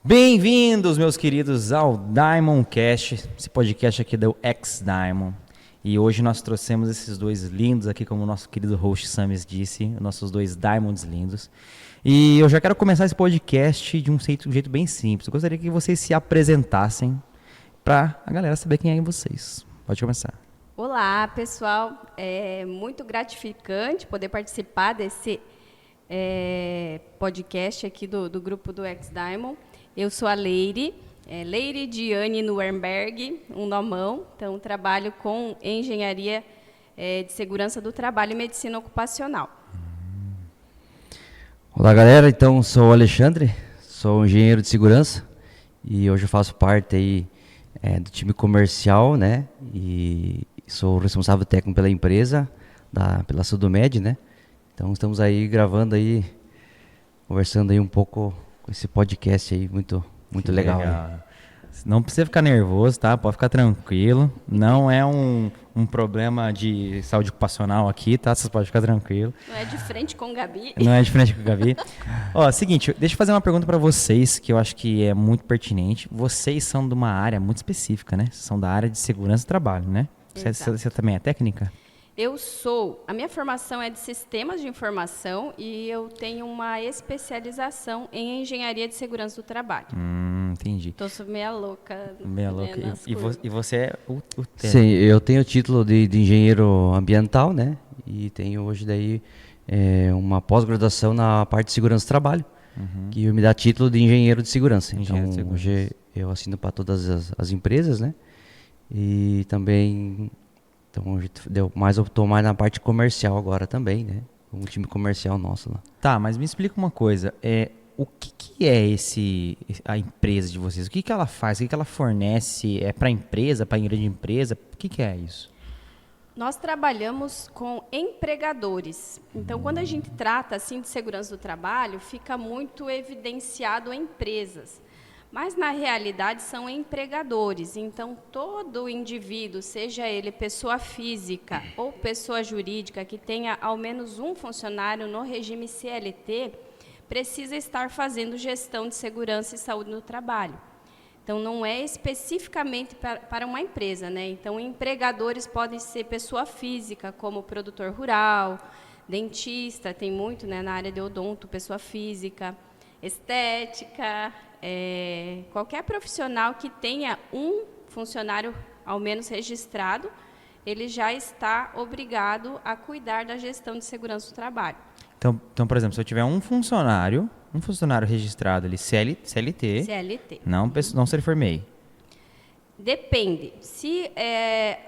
Bem-vindos, meus queridos, ao Diamond Cast, esse podcast aqui do X-Diamond. E hoje nós trouxemos esses dois lindos aqui, como o nosso querido host Samis disse, nossos dois Diamonds lindos. E eu já quero começar esse podcast de um jeito bem simples. Eu gostaria que vocês se apresentassem para a galera saber quem é vocês. Pode começar. Olá, pessoal. É muito gratificante poder participar desse podcast aqui do grupo do X-Diamond. Eu sou a Leire Diane Nuremberg, um nomão. Então, trabalho com engenharia de segurança do trabalho e medicina ocupacional. Olá, galera. Então, sou o Alexandre, sou engenheiro de segurança e hoje eu faço parte aí do time comercial, né? E sou responsável técnico pela empresa, pela Sudomed, né? Então, estamos aí gravando aí, conversando aí um pouco com esse podcast aí, muito legal. Não precisa ficar nervoso, tá? Pode ficar tranquilo. Não é um problema de saúde ocupacional aqui, tá? Vocês podem ficar tranquilo. Não é de frente com o Gabi. Não é de frente com o Gabi. Ó, seguinte, deixa eu fazer uma pergunta para vocês, que eu acho que é muito pertinente. Vocês são de uma área muito específica, né? São da área de segurança do trabalho, né? Você também é técnica? A minha formação é de sistemas de informação e eu tenho uma especialização em engenharia de segurança do trabalho. Entendi. Tô meia louca. Meia louca. E você é o técnico? Sim, eu tenho o título de engenheiro ambiental, né? E tenho hoje daí uma pós-graduação na parte de segurança do trabalho, que me dá título de engenheiro de segurança. Hoje eu assino para todas as empresas, né? E também... Então, hoje eu estou mais na parte comercial agora também, né? Um time comercial nosso lá. Tá, mas me explica uma coisa. O que é a empresa de vocês? O que ela faz? O que ela fornece? É para empresa, para grande empresa? O que é isso? Nós trabalhamos com empregadores. Então, quando a gente trata assim de segurança do trabalho, fica muito evidenciado empresas. Mas, na realidade, são empregadores. Então, todo indivíduo, seja ele pessoa física ou pessoa jurídica, que tenha ao menos um funcionário no regime CLT, precisa estar fazendo gestão de segurança e saúde no trabalho. Então, não é especificamente para uma empresa, né? Então, empregadores podem ser pessoa física, como produtor rural, dentista, tem muito, né, na área de odonto, pessoa física, estética... qualquer profissional que tenha um funcionário ao menos registrado, ele já está obrigado a cuidar da gestão de segurança do trabalho. Então, por exemplo, se eu tiver um funcionário registrado ali, CLT, não ser MEI. Depende. Se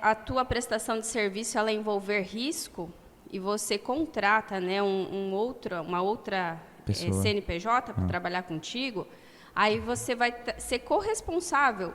a tua prestação de serviço ela envolver risco e você contrata, né, uma outra CNPJ para trabalhar contigo, aí você vai ser corresponsável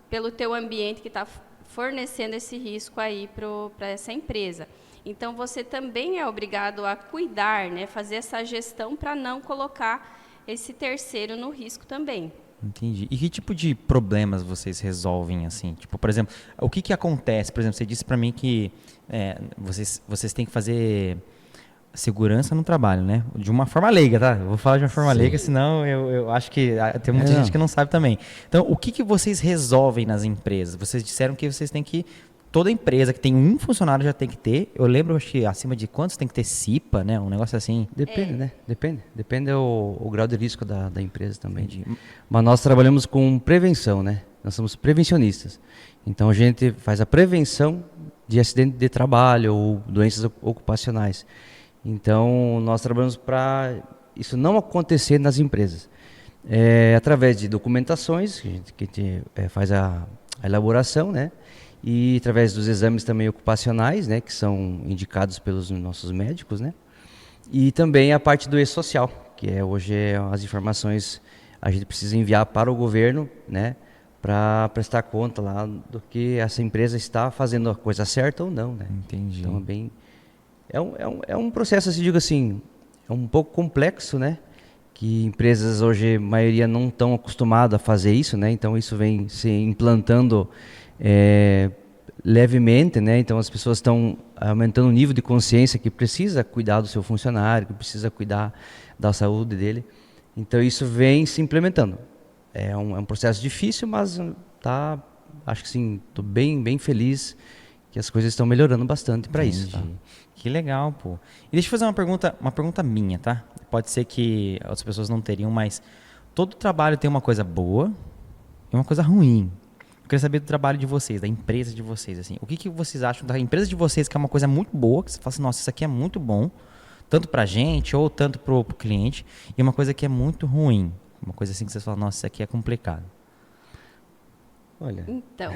pelo teu ambiente que está fornecendo esse risco aí para essa empresa. Então, você também é obrigado a cuidar, né, fazer essa gestão para não colocar esse terceiro no risco também. Entendi. E que tipo de problemas vocês resolvem, assim? Tipo, por exemplo, o que acontece? Por exemplo, você disse para mim que vocês têm que fazer... segurança no trabalho, né? De uma forma leiga, tá? Eu vou falar de uma forma leiga, senão eu acho que tem muita gente que não sabe também. Então, o que vocês resolvem nas empresas? Vocês disseram que vocês têm que... Toda empresa que tem um funcionário já tem que ter. Eu lembro, acho que acima de quantos tem que ter CIPA, né? Um negócio assim. Depende, né? Depende o grau de risco da empresa também. Entendi. Mas nós trabalhamos com prevenção, né? Nós somos prevencionistas. Então, a gente faz a prevenção de acidente de trabalho ou doenças ocupacionais. Então, nós trabalhamos para isso não acontecer nas empresas. Através de documentações, que a gente faz a elaboração, né? E através dos exames também ocupacionais, né? Que são indicados pelos nossos médicos, né? E também a parte do e-social, que hoje as informações a gente precisa enviar para o governo, né? Para prestar conta lá do que essa empresa está fazendo a coisa certa ou não, né? Entendi. Então, é um processo, assim, digo assim, é um pouco complexo, né? Que empresas hoje, a maioria não estão acostumadas a fazer isso, né? Então, isso vem se implantando levemente, né? Então, as pessoas estão aumentando o nível de consciência que precisa cuidar do seu funcionário, que precisa cuidar da saúde dele. Então, isso vem se implementando. é um processo difícil, mas acho que sim, estou bem feliz que as coisas estão melhorando bastante para isso. Tá? Que legal, pô. E deixa eu fazer uma pergunta minha, tá? Pode ser que outras pessoas não teriam, mas todo trabalho tem uma coisa boa e uma coisa ruim. Eu queria saber do trabalho de vocês, da empresa de vocês, assim. O que vocês acham da empresa de vocês, que é uma coisa muito boa, que você fala assim, nossa, isso aqui é muito bom, tanto pra gente ou tanto pro cliente, e uma coisa que é muito ruim. Uma coisa assim que vocês falam, nossa, isso aqui é complicado. Olha. Então.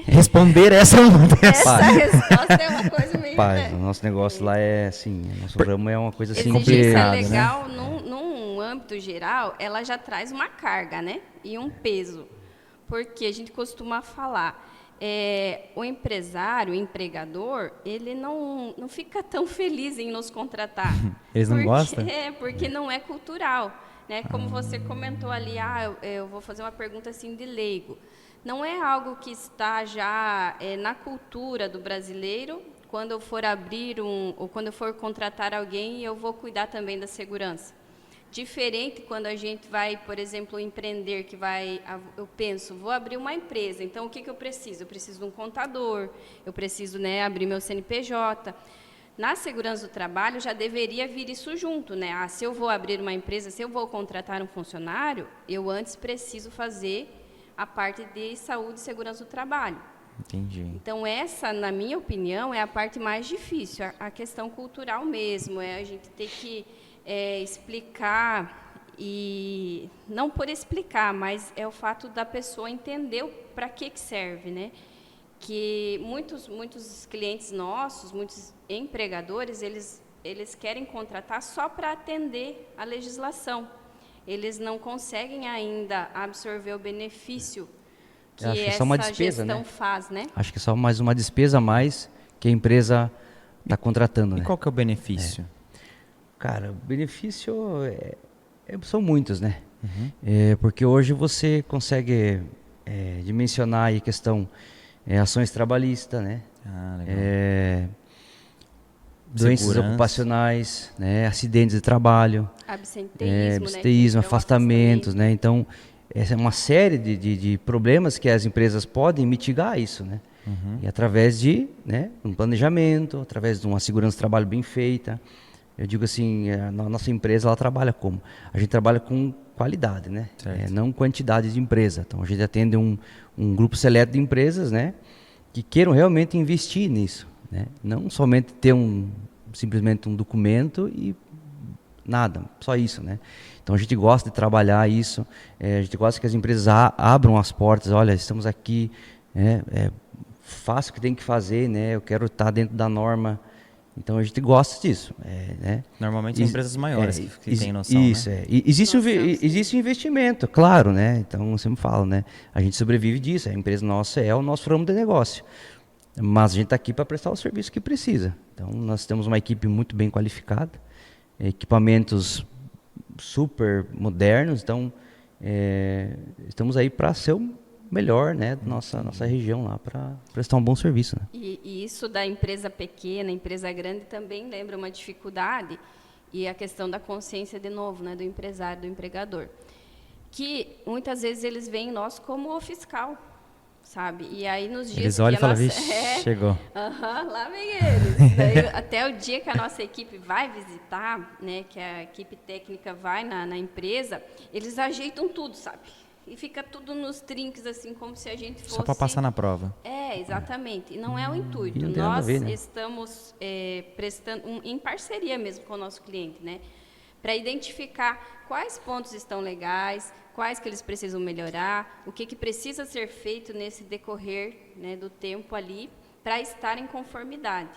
Responder essa resposta é uma coisa meio. O nosso negócio lá é assim, o nosso ramo é uma coisa assim complicada. complicada. Legal, né? num âmbito geral, ela já traz uma carga, né? E um peso. Porque a gente costuma falar, o empresário, o empregador, ele não fica tão feliz em nos contratar. Eles não gostam? Porque não é cultural. Né? Como você comentou ali, eu vou fazer uma pergunta assim de leigo. Não é algo que está já na cultura do brasileiro. Quando eu for abrir ou quando eu for contratar alguém, eu vou cuidar também da segurança. Diferente quando a gente vai, por exemplo, empreender, eu penso, vou abrir uma empresa, então o que eu preciso? Eu preciso de um contador, eu preciso, né, abrir meu CNPJ. Na segurança do trabalho já deveria vir isso junto, né? Se eu vou abrir uma empresa, se eu vou contratar um funcionário, eu antes preciso fazer a parte de saúde e segurança do trabalho. Entendi. Então, essa, na minha opinião, é a parte mais difícil, a questão cultural mesmo, a gente ter que explicar, e não por explicar, mas é o fato da pessoa entender para que serve, né? Que muitos clientes nossos, muitos empregadores, eles querem contratar só para atender a legislação. Eles não conseguem ainda absorver o benefício que essa despesa, gestão né? faz, né? Acho que é só mais uma despesa a mais que a empresa está contratando. E né? qual que é o benefício? Cara, o benefício são muitos, né? Uhum. Porque hoje você consegue dimensionar aí a questão ações trabalhistas, né? Legal. Doenças ocupacionais, né? Acidentes de trabalho, absenteísmo, né? afastamentos, né? Então, essa é uma série de problemas que as empresas podem mitigar isso, né? Uhum. E através de um planejamento, através de uma segurança de trabalho bem feita. Eu digo assim, a nossa empresa ela trabalha como? A gente trabalha com qualidade, né? Não quantidade de empresa. Então, a gente atende um grupo seleto de empresas, né? Que queiram realmente investir nisso, né? Não somente ter simplesmente um documento e nada, só isso, né? Então a gente gosta de trabalhar isso, a gente gosta que as empresas abram as portas, olha, estamos aqui, faça o que tem que fazer, né? Eu quero estar dentro da norma, então a gente gosta disso, né? Normalmente são empresas maiores que têm noção, isso, né? Existe um investimento, claro, né? Então eu sempre falo, né? A gente sobrevive disso, a empresa nossa é o nosso ramo de negócio. Mas a gente está aqui para prestar o serviço que precisa. Então, nós temos uma equipe muito bem qualificada, equipamentos super modernos. Então, estamos aí para ser o melhor, né, da nossa região lá, para prestar um bom serviço. Né? E isso da empresa pequena, empresa grande, também lembra uma dificuldade, e a questão da consciência, de novo, né, do empresário, do empregador. Que, muitas vezes, eles veem nós como o fiscal. Sabe? E aí nos dias eles olham e falam, chegou. Lá vem eles. Daí, até o dia que a nossa equipe vai visitar, né, que a equipe técnica vai na empresa, eles ajeitam tudo, sabe? E fica tudo nos trinques, assim, como se a gente fosse... Só para passar na prova. Exatamente. E não é o intuito. Nós estamos prestando, em parceria mesmo com o nosso cliente, né? Para identificar quais pontos estão legais, quais que eles precisam melhorar, o que precisa ser feito nesse decorrer, né, do tempo ali, para estar em conformidade.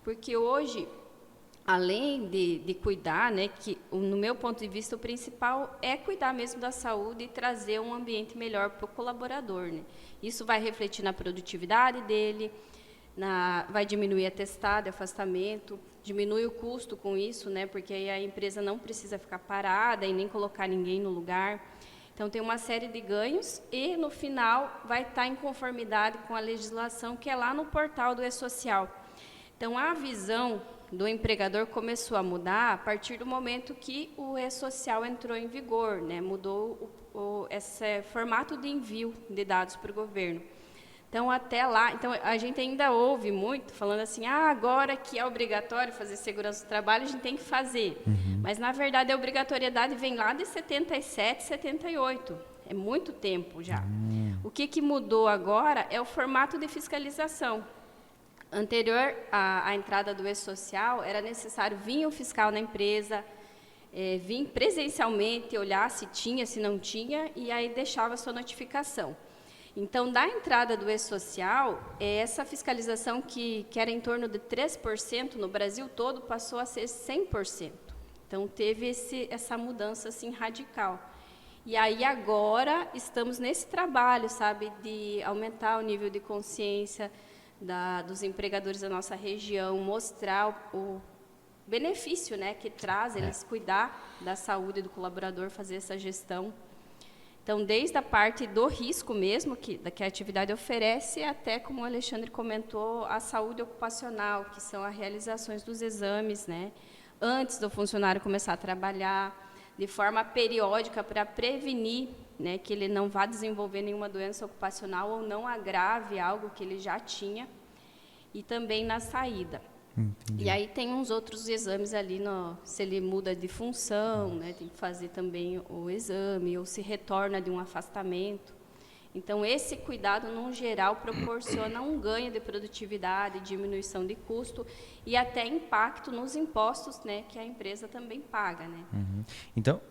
Porque hoje, além de cuidar, né, que no meu ponto de vista o principal é cuidar mesmo da saúde e trazer um ambiente melhor para o colaborador. Né? Isso vai refletir na produtividade dele, vai diminuir atestado, afastamento, diminui o custo com isso, né, porque aí a empresa não precisa ficar parada e nem colocar ninguém no lugar. Então, tem uma série de ganhos e, no final, vai estar em conformidade com a legislação que é lá no portal do E-Social. Então, a visão do empregador começou a mudar a partir do momento que o E-Social entrou em vigor, né? Mudou esse formato de envio de dados para o governo. Então, até lá, então, a gente ainda ouve muito falando assim, agora que é obrigatório fazer segurança do trabalho, a gente tem que fazer. Mas, na verdade, a obrigatoriedade vem lá de 77, 78. É muito tempo já. O que mudou agora é o formato de fiscalização. Anterior à entrada do E-Social, era necessário vir o fiscal na empresa, vir presencialmente, olhar se tinha, se não tinha, e aí deixava a sua notificação. Então, da entrada do E-Social, essa fiscalização que era em torno de 3% no Brasil todo, passou a ser 100%. Então, teve essa mudança assim, radical. E aí, agora, estamos nesse trabalho, sabe, de aumentar o nível de consciência dos empregadores da nossa região, mostrar o benefício, né, que traz eles cuidar da saúde do colaborador, fazer essa gestão. Então, desde a parte do risco mesmo, que a atividade oferece, até, como o Alexandre comentou, a saúde ocupacional, que são as realizações dos exames, né, antes do funcionário começar a trabalhar, de forma periódica, para prevenir, né, que ele não vá desenvolver nenhuma doença ocupacional ou não agrave algo que ele já tinha, e também na saída. Entendi. E aí tem uns outros exames ali, se ele muda de função, né, tem que fazer também o exame, ou se retorna de um afastamento. Então, esse cuidado, no geral, proporciona um ganho de produtividade, diminuição de custo e até impacto nos impostos, né, que a empresa também paga. Né? Então,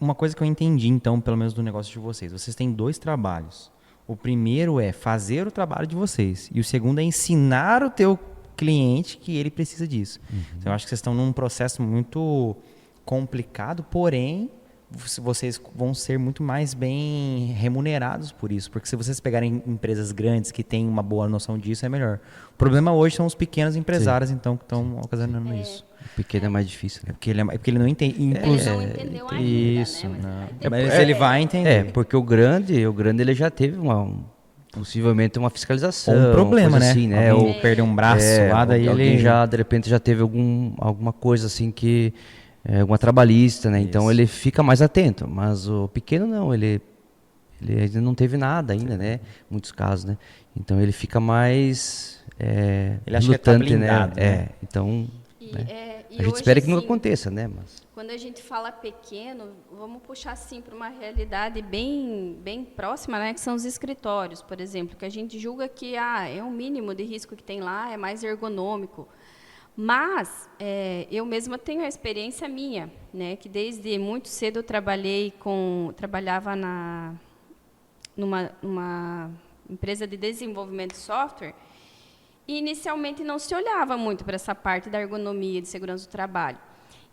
uma coisa que eu entendi, então, pelo menos do negócio de vocês têm 2 trabalhos. O primeiro é fazer o trabalho de vocês e o segundo é ensinar o teu cliente que ele precisa disso. Então, eu acho que vocês estão num processo muito complicado, porém, vocês vão ser muito mais bem remunerados por isso, porque se vocês pegarem empresas grandes que têm uma boa noção disso, é melhor. O problema hoje são os pequenos empresários, então, que estão ocasionando isso. O pequeno é mais difícil, né? Porque ele não entende. Ele não entendeu ainda, isso, né? Mas ele vai entender. Porque o grande ele já teve possivelmente uma fiscalização. Ou um problema, né? Assim, né? Ou perder um braço lá, daí alguém ele... já, de repente, já teve alguma coisa assim que... alguma trabalhista, né? Isso. Então ele fica mais atento. Mas o pequeno não, ele ainda não teve nada ainda, né? Muitos casos, né? Então ele fica mais ele acha que tá blindado, né? Então... a gente espera que não aconteça, né? Mas... Quando a gente fala pequeno, vamos puxar assim para uma realidade bem próxima, né? Que são os escritórios, por exemplo, que a gente julga que é o mínimo de risco que tem lá, é mais ergonômico. Mas eu mesma tenho a experiência minha, né? Que desde muito cedo eu trabalhava numa empresa de desenvolvimento de software. E, inicialmente, não se olhava muito para essa parte da ergonomia de segurança do trabalho.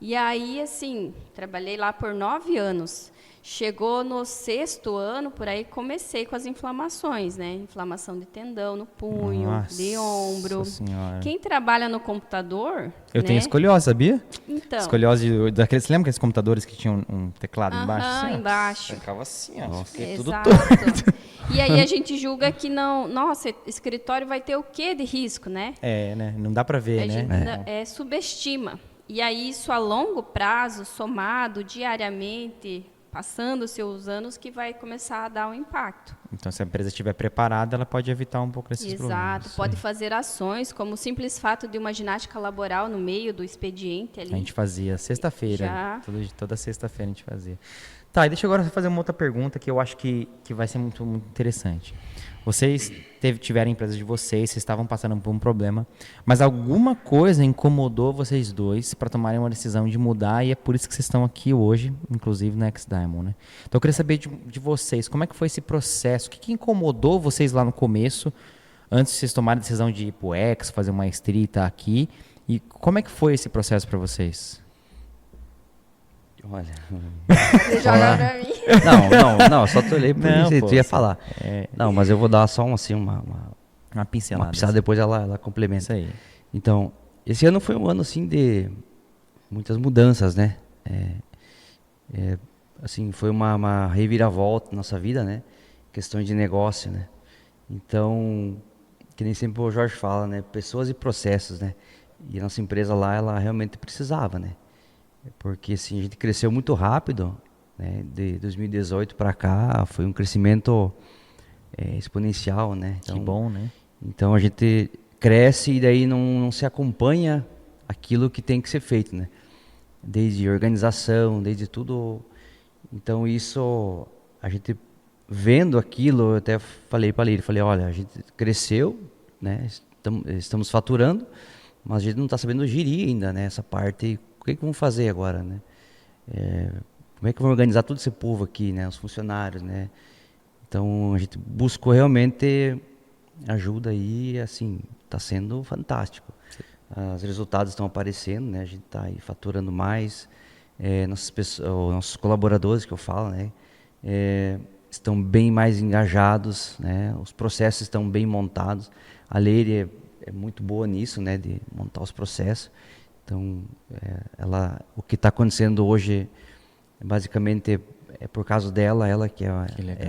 E aí, assim, trabalhei lá por 9 anos. Chegou no 6º ano, por aí, comecei com as inflamações, né? Inflamação de tendão no punho, de ombro. Senhora. Quem trabalha no computador... Eu tenho escoliose, sabia? Então. Escoliose você lembra aqueles computadores que tinham um teclado embaixo? Assim, embaixo. Ficava assim, ó. Tudo torto. E aí a gente julga que não... Nossa, escritório vai ter o quê de risco, né? Né? Não dá para ver, a né? gente subestima. E aí isso a longo prazo, somado diariamente, passando-se os anos, que vai começar a dar um impacto. Então, se a empresa estiver preparada, ela pode evitar um pouco esses problemas. Exato, pode fazer ações, como o simples fato de uma ginástica laboral no meio do expediente ali. A gente fazia sexta-feira, toda sexta-feira a gente fazia. Tá, e deixa eu agora fazer uma outra pergunta que eu acho que vai ser muito, muito interessante. Vocês tiveram empresas de vocês estavam passando por um problema, mas alguma coisa incomodou vocês dois para tomarem uma decisão de mudar e é por isso que vocês estão aqui hoje, inclusive na X-Diamond, né? Então eu queria saber de vocês, como é que foi esse processo? O que incomodou vocês lá no começo, antes de vocês tomarem a decisão de ir para o X, fazer uma maestria e estar aqui? E como é que foi esse processo para vocês? Olha. Você joga pra mim. Não, só olhei para você, tu ia falar. Não, mas eu vou dar só uma pincelada. Uma pincelada, depois ela complementa. Isso aí. Então, esse ano foi um ano assim de muitas mudanças, né? Assim, foi uma reviravolta na nossa vida, né? Questões de negócio, né? Então, que nem sempre o Jorge fala, né? Pessoas e processos, né? E a nossa empresa lá, ela realmente precisava, né? Porque assim, a gente cresceu muito rápido, né? De 2018 para cá, foi um crescimento exponencial, né? Que bom, né? Então a gente cresce e daí não se acompanha aquilo que tem que ser feito, né? Desde organização, desde tudo. Então isso, a gente vendo aquilo, eu até falei para ele, falei, olha, a gente cresceu, né? Estamos faturando, mas a gente não está sabendo gerir ainda, né? Essa parte, o que vamos fazer agora, né? Como é que vamos organizar todo esse povo aqui, né? Os funcionários, né? Então a gente buscou realmente ajuda e assim, está sendo fantástico. Os resultados estão aparecendo, né? A gente está aí faturando mais, nossos colaboradores que eu falo, né? Estão bem mais engajados, né? Os processos estão bem montados. A Leire é muito boa nisso, né? De montar os processos. Então, o que está acontecendo hoje, basicamente, é por causa dela, ela que é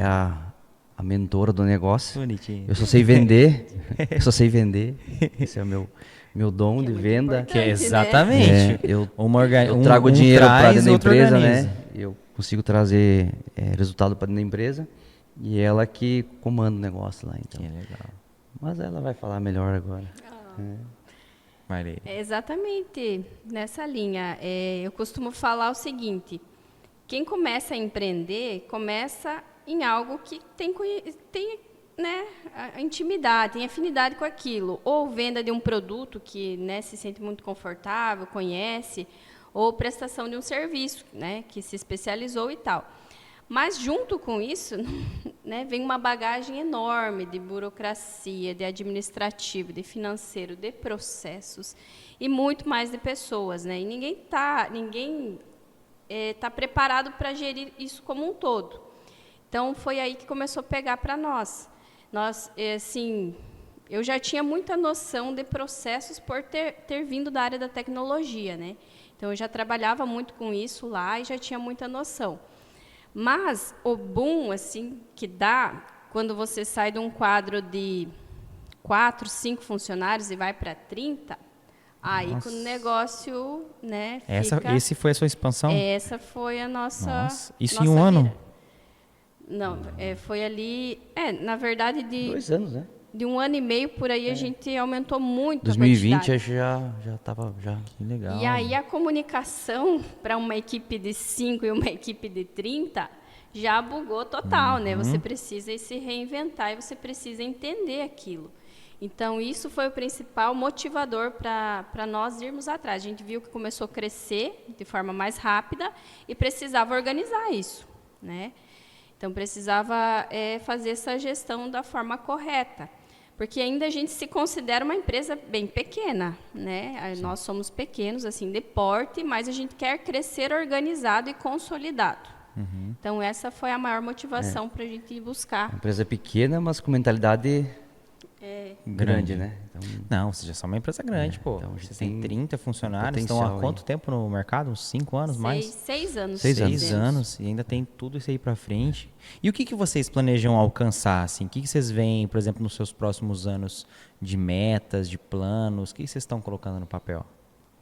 a mentora do negócio. Bonitinho. Eu só sei vender, esse é o meu dom de venda. Que é exatamente. Eu Um trago dinheiro para dentro da outro empresa, organiza. né? Eu consigo trazer resultado para dentro da empresa e ela que comanda o negócio lá, então. Que legal. Mas ela vai falar melhor agora. Maria. É exatamente nessa linha. Eu costumo falar o seguinte: quem começa a empreender, começa em algo que tem né, a intimidade, tem afinidade com aquilo. Ou venda de um produto que, né, se sente muito confortável, conhece, ou prestação de um serviço, né, que se especializou e tal. Mas, junto com isso, né, vem uma bagagem enorme de burocracia, de administrativo, de financeiro, de processos e muito mais de pessoas, né? E ninguém tá preparado para gerir isso como um todo. Então, foi aí que começou a pegar para nós. Nós, assim, eu já tinha muita noção de processos por ter vindo da área da tecnologia, né? Então, eu já trabalhava muito com isso lá e já tinha muita noção. Mas o boom, assim, que dá quando você sai de um quadro de 4, 5 funcionários e vai para 30, aí Nossa. que o negócio, né, Esse foi a sua expansão? Essa foi a nossa. Nossa. Isso nossa em um ano? mira. Não, foi ali. Na verdade, 2 anos, né? de 1 ano e meio por aí a gente aumentou muito 2020 a quantidade. já estava já. Que legal. E aí a comunicação para uma equipe de 5 e uma equipe de 30 já bugou total, né? Você precisa se reinventar e você precisa entender aquilo. Então, isso foi o principal motivador para nós irmos atrás. A gente viu que começou a crescer de forma mais rápida e precisava organizar isso, né? Então, precisava fazer essa gestão da forma correta. Porque ainda a gente se considera uma empresa bem pequena, né? Nós somos pequenos, assim, de porte, mas a gente quer crescer organizado e consolidado. Então, essa foi a maior motivação para a gente buscar. Uma empresa pequena, mas com mentalidade grande, né? Então, Não, você já é uma empresa grande, pô. então a gente Vocês têm tem 30 funcionários, estão potencial há aí. quanto tempo no mercado? Uns 5 anos, mais? 6 anos. 6 anos. 6 anos, e ainda tem tudo isso aí pra frente. E o que vocês planejam alcançar, assim? O que vocês veem, por exemplo, nos seus próximos anos de metas, de planos? O que vocês estão colocando no papel?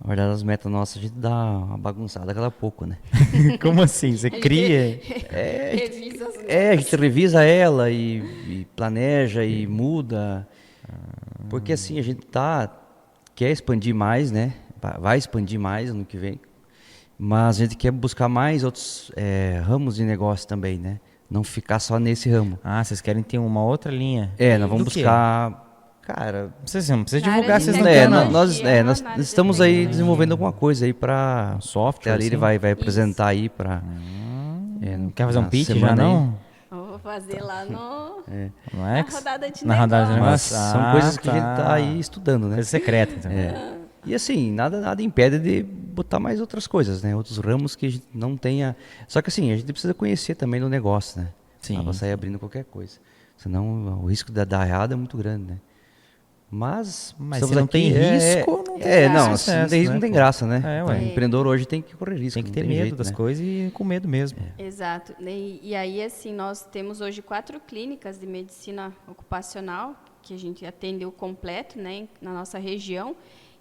na verdade, as metas nossas a gente dá uma bagunçada cada pouco, né? Como assim? Você cria? Revisa as A gente revisa ela e planeja e muda. Porque assim, a gente quer expandir mais, né? Vai expandir mais ano que vem. Mas a gente quer buscar mais outros ramos de negócio também, né? Não ficar só nesse ramo. Ah, vocês querem ter uma outra linha? Nós vamos Do quê? buscar... Cara, Não precisa Na área divulgar, de vocês não tecnologia. querem. nós na área de estamos aí tecnologia. desenvolvendo alguma coisa aí para... Software, Ali ele assim? vai apresentar aí para... Não quer fazer um pitch já, não? Vou fazer lá no... Não é? Na rodada de Na rodada de negócio. Mas negócio. são coisas que a gente tá. tá aí estudando, né? Coisa secreta, então. E assim, nada impede de botar mais outras coisas, né? Outros ramos que a gente não tenha... Só que assim, a gente precisa conhecer também do negócio, né? Sim. Pra sair abrindo qualquer coisa. Senão o risco de dar errado é muito grande, né? Mas se não tem risco, não tem não, sucesso, se não tem risco, né, não tem pô? graça, né? É, ué. O empreendedor hoje tem que correr risco. Tem que não ter medo jeito, das né? coisas e com medo mesmo. Exato. E aí, assim, nós temos hoje 4 clínicas de medicina ocupacional, que a gente atende o completo, né, na nossa região,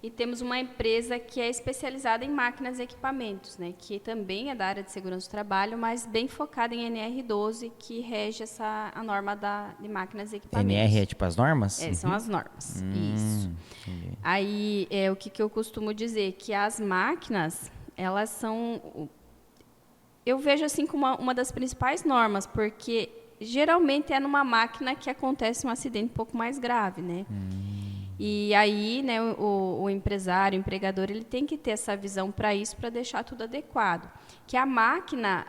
e temos uma empresa que é especializada em máquinas e equipamentos, né, que também é da área de segurança do trabalho, mas bem focada em NR12, que rege a norma de máquinas e equipamentos. NR é tipo as normas? São as normas, isso. Entendi. Aí, o que eu costumo dizer, que as máquinas, elas são... Eu vejo assim como uma das principais normas, porque geralmente é numa máquina que acontece um acidente um pouco mais grave, né? E aí, né, o empresário, o empregador, ele tem que ter essa visão para isso, para deixar tudo adequado. Que a máquina,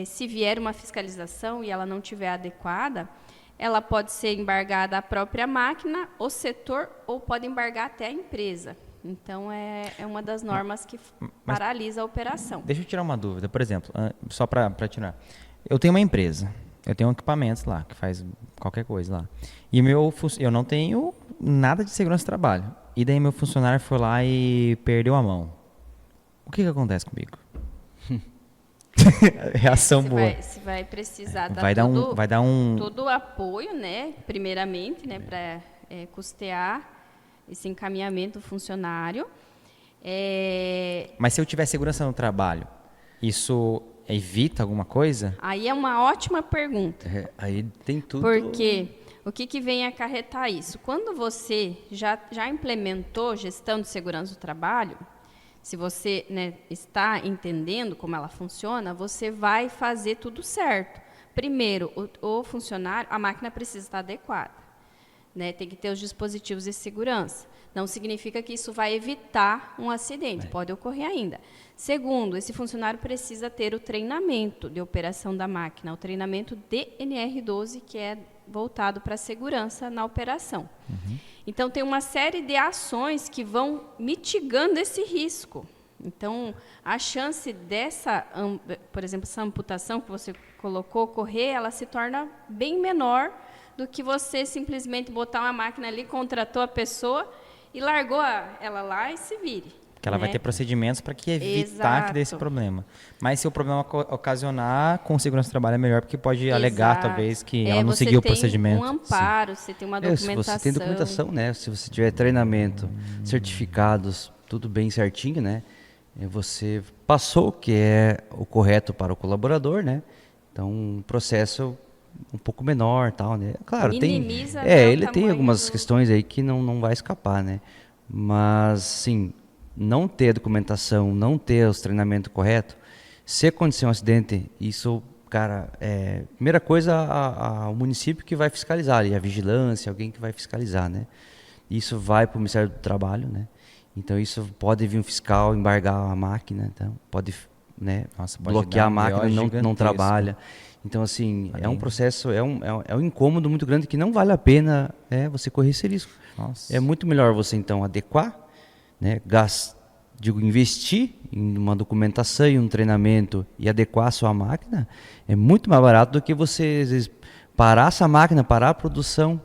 se vier uma fiscalização e ela não estiver adequada, ela pode ser embargada à própria máquina, o setor, ou pode embargar até a empresa. Então, é uma das normas que paralisa a operação. Deixa eu tirar uma dúvida. Por exemplo, só para tirar. Eu tenho uma empresa, eu tenho um equipamento lá, que faz qualquer coisa lá. E eu não tenho nada de segurança do trabalho. E daí meu funcionário foi lá e perdeu a mão. O que acontece comigo? Reação boa. Você vai precisar dar todo o apoio, né? Primeiramente, né? Para custear esse encaminhamento do funcionário. Mas se eu tiver segurança no trabalho, isso evita alguma coisa? Aí é uma ótima pergunta. Aí tem tudo. Porque o que vem acarretar isso? Quando você já implementou gestão de segurança do trabalho, se você, né, está entendendo como ela funciona, você vai fazer tudo certo. Primeiro, o funcionário, a máquina precisa estar adequada, né? Tem que ter os dispositivos de segurança. Não significa que isso vai evitar um acidente, pode ocorrer ainda. Segundo, esse funcionário precisa ter o treinamento de operação da máquina, o treinamento de NR12, que é voltado para a segurança na operação. Então, tem uma série de ações que vão mitigando esse risco. Então, a chance dessa, por exemplo, essa amputação que você colocou ocorrer, ela se torna bem menor do que você simplesmente botar uma máquina ali, contratou a pessoa e largou ela lá e se vire. Que ela vai ter procedimentos para que evitar que dê esse problema. Mas se o problema ocasionar, com segurança do trabalho é melhor, porque pode alegar, talvez, que ela não seguiu o procedimento. Você tem um amparo, você tem uma documentação. Se você tem documentação, né? Se você tiver treinamento, certificados, tudo bem certinho, né? Você passou o que é o correto para o colaborador, né? Então, um processo um pouco menor, tal, né? Claro, minimiza, ele tem algumas questões aí que não vai escapar, né? Mas, sim, não ter a documentação, não ter os treinamentos corretos, se acontecer um acidente, isso, cara, primeira coisa, o município que vai fiscalizar, ali, a vigilância, alguém que vai fiscalizar, né? Isso vai para o Ministério do Trabalho, né? Então, isso pode vir um fiscal embargar a máquina, então, pode, né, bloquear a máquina, não trabalha. Então, assim, é um processo, é um incômodo muito grande que não vale a pena você correr esse risco. Nossa. É muito melhor você, então, adequar, né, investir em uma documentação e um treinamento e adequar a sua máquina, é muito mais barato do que você, às vezes, parar essa máquina, parar a produção,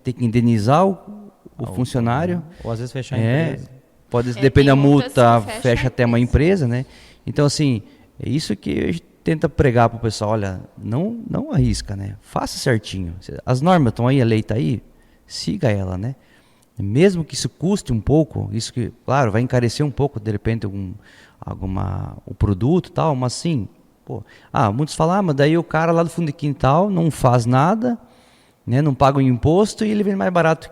ter que indenizar o funcionário. Ou às vezes fechar a empresa. Pode, depender da multa, fecha até uma empresa, né? Então, assim, é isso que a gente tenta pregar para o pessoal, olha, não arrisca, né? Faça certinho. As normas estão aí, a lei está aí, siga ela, né? Mesmo que isso custe um pouco, isso que, claro, vai encarecer um pouco, de repente, o produto e tal, mas sim, muitos falam, mas daí o cara lá do fundo de quintal não faz nada, né? Não paga o imposto e ele vende mais barato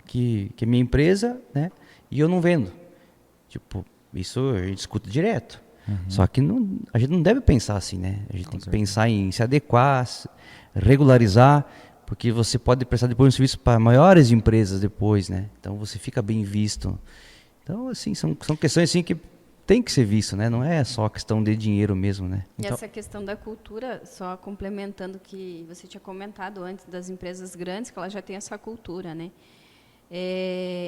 que a minha empresa, né? E eu não vendo. Tipo, isso a gente escuta direto. Só que a gente não deve pensar assim, né? A gente tem que pensar em se adequar, regularizar, porque você pode prestar depois um serviço para maiores empresas depois, né? Então você fica bem visto. Então, assim, são questões assim que tem que ser visto, né? Não é só questão de dinheiro mesmo, né? E essa questão da cultura, só complementando o que você tinha comentado antes das empresas grandes, que elas já têm essa cultura, né?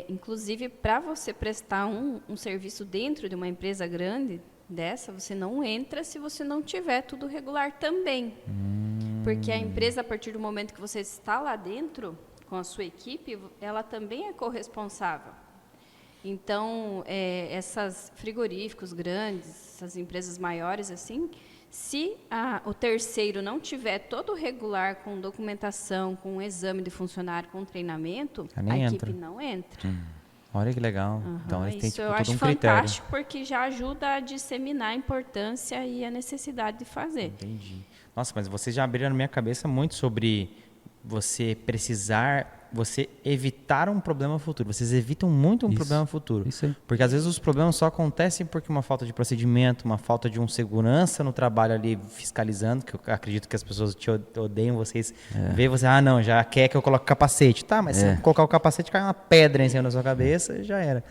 Inclusive, para você prestar um serviço dentro de uma empresa grande dessa, você não entra se você não tiver tudo regular também. Porque a empresa, a partir do momento que você está lá dentro, com a sua equipe, ela também é corresponsável. Então, essas frigoríficos grandes, essas empresas maiores, assim, se o terceiro não tiver todo regular, com documentação, com exame de funcionário, com treinamento, a equipe não entra. Olha que legal. Então eles têm Isso tipo, eu todo acho um critério. fantástico porque já ajuda a disseminar a importância e a necessidade de fazer. Entendi. Nossa, mas vocês já abriram na minha cabeça muito sobre você evitar um problema futuro. Vocês evitam muito um problema futuro. Isso aí. Porque às vezes os problemas só acontecem porque uma falta de procedimento, uma falta de um segurança no trabalho ali fiscalizando, que eu acredito que as pessoas te odeiam, vocês veem você, não, já quer que eu coloque capacete. Tá, mas se eu colocar o capacete, cai uma pedra em cima da sua cabeça e já era.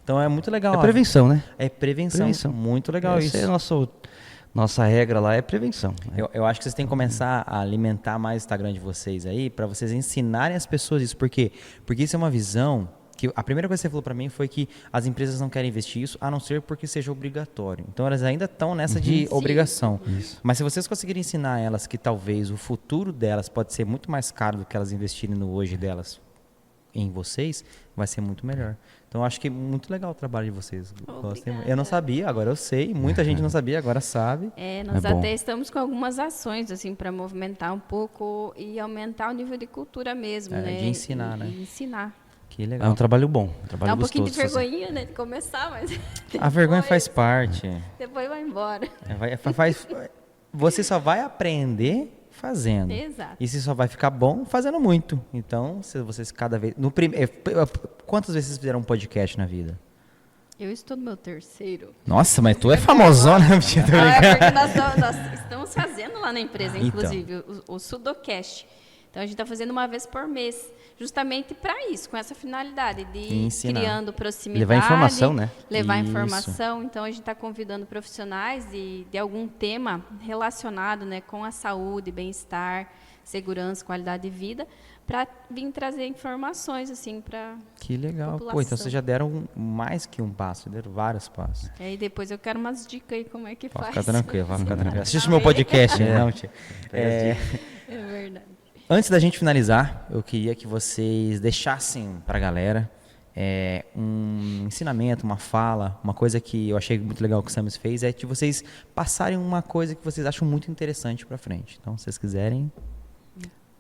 Então é muito legal. É prevenção, né? É prevenção. Muito legal isso. Essa é nossa regra lá, é prevenção. Eu acho que vocês têm que começar a alimentar mais o Instagram de vocês aí, para vocês ensinarem as pessoas isso. Por quê? Porque isso é uma visão que a primeira coisa que você falou para mim foi que as empresas não querem investir isso, a não ser porque seja obrigatório. Então elas ainda estão nessa de obrigação. Isso. Mas se vocês conseguirem ensinar elas que talvez o futuro delas pode ser muito mais caro do que elas investirem no hoje delas em vocês, vai ser muito melhor. Então, eu acho que é muito legal o trabalho de vocês. Eu não sabia, agora eu sei. Muita gente não sabia, agora sabe. Nós até estamos com algumas ações assim para movimentar um pouco e aumentar o nível de cultura mesmo, né? De ensinar, né? De ensinar. Que legal. É um trabalho bom, um trabalho Dá um pouquinho de gostoso fazer. vergonhinha, né, de começar, mas A vergonha faz parte. depois vai embora. Você só vai aprender fazendo. Exato. E você só vai ficar bom fazendo muito. Então, se vocês cada vez... Quantas vezes vocês fizeram um podcast na vida? Eu estou no meu terceiro. Nossa, mas tu é famosona, mentira, tô brincando. É porque nós estamos fazendo lá na empresa, inclusive, o Sudocast. Então, a gente está fazendo uma vez por mês, justamente para isso, com essa finalidade de ensinar. Criando proximidade. Levar informação, né? Levar Isso. informação. Então, a gente está convidando profissionais de algum tema relacionado, né, com a saúde, bem-estar, segurança, qualidade de vida, para vir trazer informações assim para Que legal. população. Pô, então vocês já deram mais que um passo, deram vários passos. E aí depois eu quero umas dicas aí como é que Pode faz. ficar tranquilo, pode ficar tranquilo. Assiste o meu podcast, não, tia. É verdade. Antes da gente finalizar, eu queria que vocês deixassem para a galera um ensinamento, uma fala, uma coisa que eu achei muito legal que o Samus fez, é de vocês passarem uma coisa que vocês acham muito interessante para frente. Então, se vocês quiserem...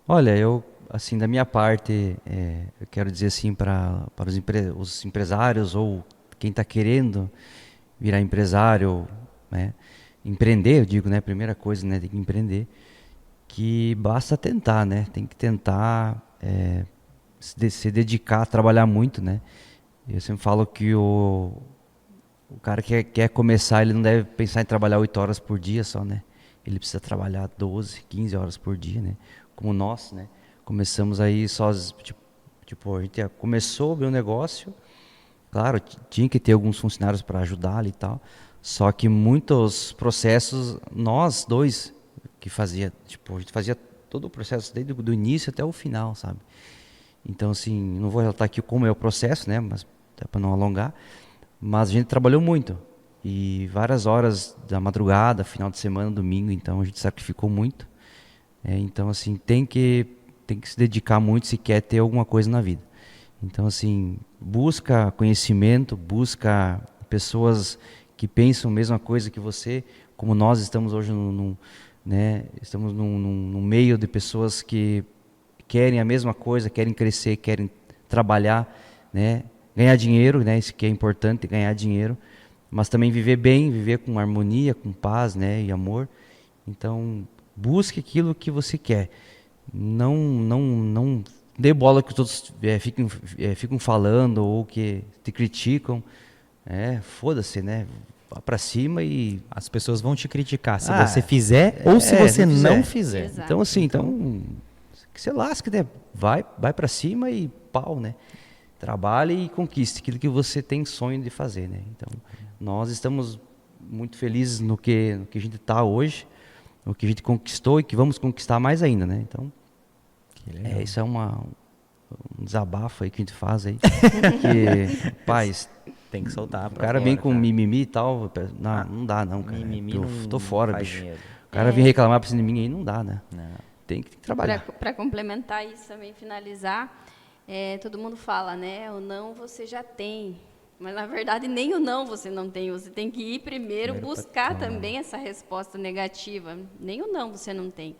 Olha, eu, assim, da minha parte, eu quero dizer assim para os empresários ou quem está querendo virar empresário, né, empreender, eu digo, né, primeira coisa, né, tem que empreender, que basta tentar, né, tem que tentar se dedicar, trabalhar muito, né. Eu sempre falo que o cara que quer começar, ele não deve pensar em trabalhar 8 horas por dia só, né, ele precisa trabalhar 12, 15 horas por dia, né, como nós, né, começamos aí só, tipo, a gente começou a abrir um negócio, claro, tinha que ter alguns funcionários para ajudar ali e tal, só que muitos processos, nós dois que fazia, tipo, a gente fazia todo o processo desde o início até o final, sabe? Então, assim, não vou relatar aqui como é o processo, né, mas até para não alongar, mas a gente trabalhou muito, e várias horas da madrugada, final de semana, domingo, então a gente sacrificou muito. Então, assim, tem que se dedicar muito se quer ter alguma coisa na vida. Então, assim, busca conhecimento, busca pessoas que pensam a mesma coisa que você, como nós estamos hoje estamos num meio de pessoas que querem a mesma coisa, querem crescer, querem trabalhar, né, ganhar dinheiro, né, isso que é importante, ganhar dinheiro, mas também viver bem, viver com harmonia, com paz, né, e amor. Então, busque aquilo que você quer. Não dê bola que os outros ficam falando ou que te criticam. Foda-se, né? Vá pra cima e... As pessoas vão te criticar se você fizer ou se você não fizer. Exato. Então, assim, que você lasque, né? Vai pra cima e pau, né? Trabalhe e conquiste aquilo que você tem sonho de fazer, né? Então, nós estamos muito felizes no que a gente está hoje, o que a gente conquistou e que vamos conquistar mais ainda, né? Então, isso é um desabafo aí que a gente faz aí. Que, paz, tem que soltar. O cara vem com mimimi e tal, não dá não, cara. Mimimi tô fora, faz bicho. dinheiro. O cara vem reclamar pra cima de mim aí, não dá, né? Não. Tem que trabalhar. Para complementar isso também, finalizar, todo mundo fala, né? O não você já tem. Mas, na verdade, nem o não você não tem. Você tem que ir primeiro buscar também essa resposta negativa. Nem o não você não tem.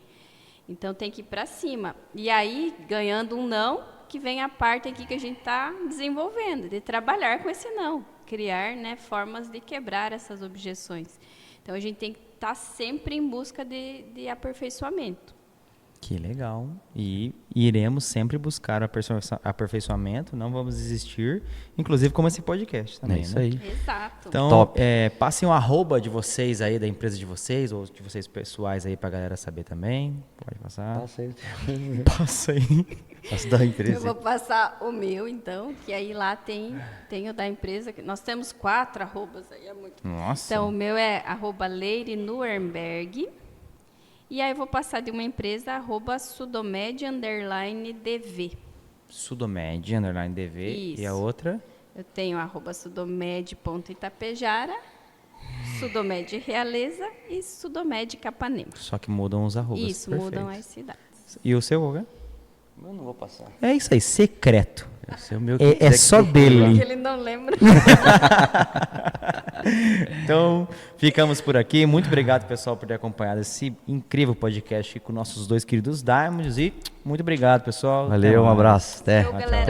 Então, tem que ir para cima. E aí, ganhando um não, que vem a parte aqui que a gente está desenvolvendo, de trabalhar com esse não, criar, né, formas de quebrar essas objeções. Então, a gente tem que estar sempre em busca de aperfeiçoamento. Que legal. E iremos sempre buscar o aperfeiçoamento, não vamos desistir, inclusive como esse podcast também, É isso né? aí. Exato. Então, Top. passem o arroba de vocês aí, da empresa de vocês, ou de vocês pessoais aí pra galera saber também. Pode passar. Passa aí. Passa aí. Passa da Eu empresa. vou passar o meu, então, que aí lá tem o da empresa. Nós temos 4 arrobas aí, é muito. Nossa. Então, o meu é @Leire_Nuernberg. E aí eu vou passar de uma empresa, @Sudomed_DV. Sudomed, underline DV. Isso. E a outra? Eu tenho @Sudomed.Itapejara, Sudomed Realeza e Sudomed Capanema. Só que mudam os arrobas. Isso, mudam as cidades. E o seu, Olga? Eu não vou passar. É isso aí, secreto. Esse é o meu É só dele. Que ele não lembra. Então, ficamos por aqui. Muito obrigado, pessoal, por ter acompanhado esse incrível podcast com nossos dois queridos Diamonds. E muito obrigado, pessoal. Valeu, Até um mais. abraço. Até. Valeu, galera.